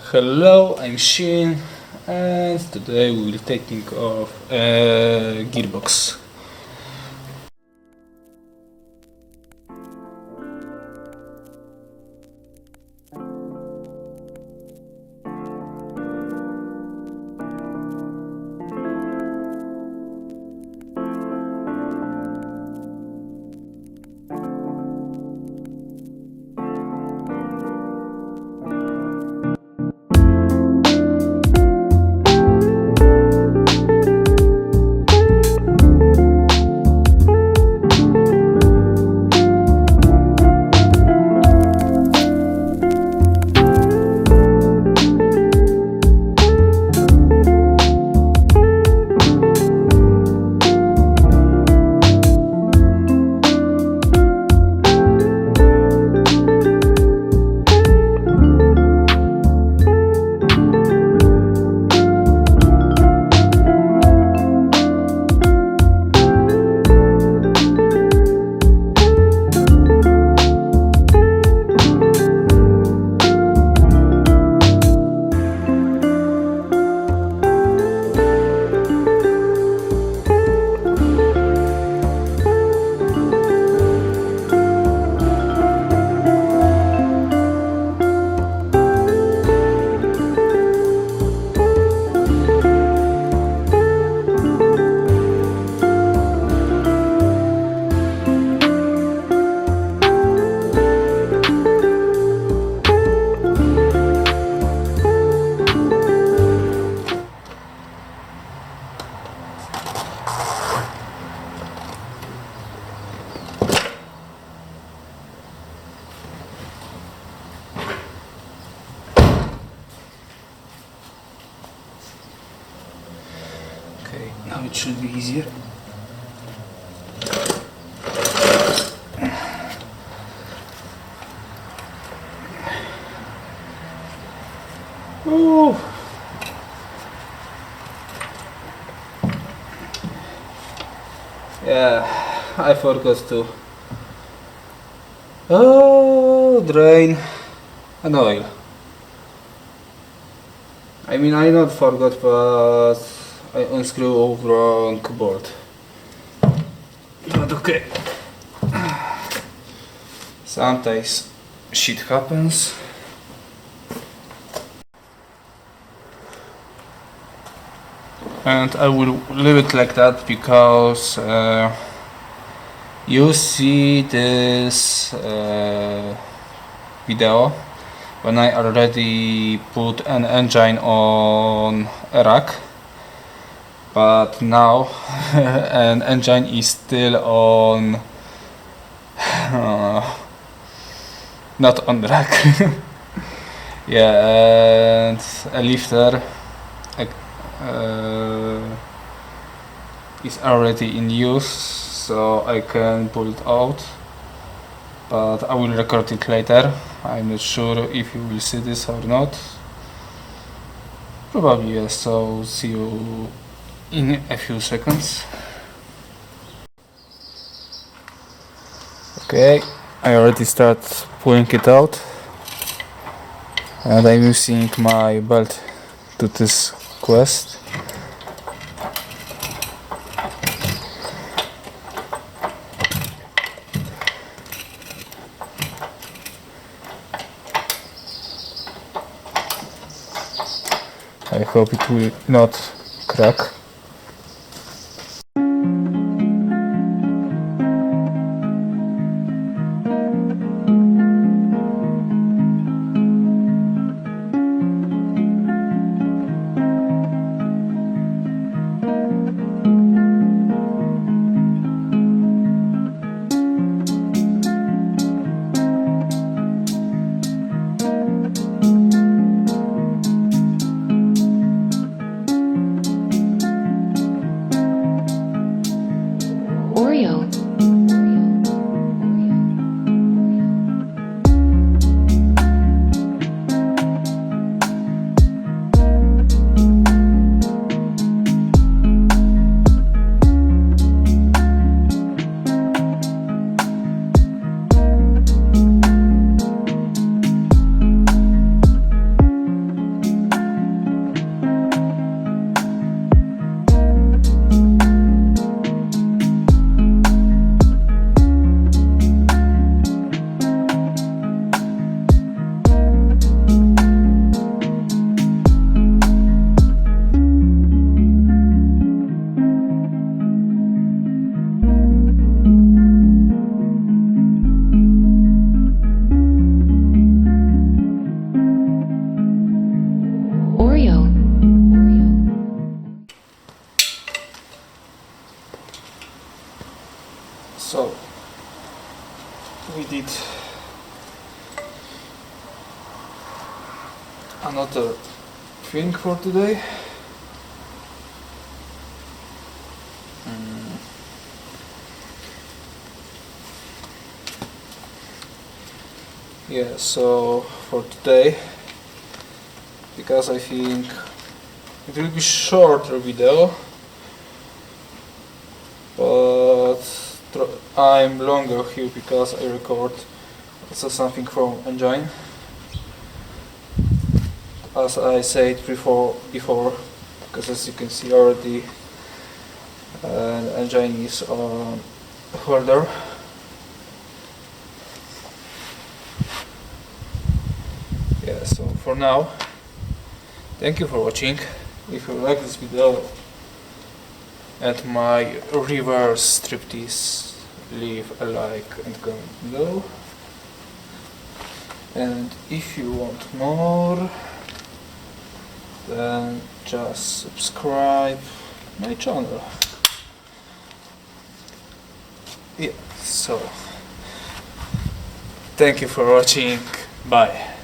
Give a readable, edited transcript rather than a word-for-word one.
Hello, I'm Shin, and today we will taking off a gearbox. Okay, now it should be easier. Oh. Yeah, I forgot to drain an oil. I mean, I not forgot, but I unscrew wrong board. But okay. Sometimes shit happens. And I will leave it like that because you see this video when I already put an engine on a rack, but now an engine is still on not on the rack. Yeah, and a lifter is already in use, so I can pull it out, but I will record it later. I'm not sure if you will see this or not. Probably yes, so see you in a few seconds. Okay, I already start pulling it out, and I'm using my belt to this quest. I hope it will not crack. another thing for today. Yeah, so for today, because I think it will be shorter video, but I'm longer here because I record also something from engine. As I said before, because as you can see already, engine is on holder. Yeah, so for now, thank you for watching. If you like this video and my reverse striptease, leave a like and comment below. And if you want more, then just subscribe my channel. Yeah, so thank you for watching. Bye.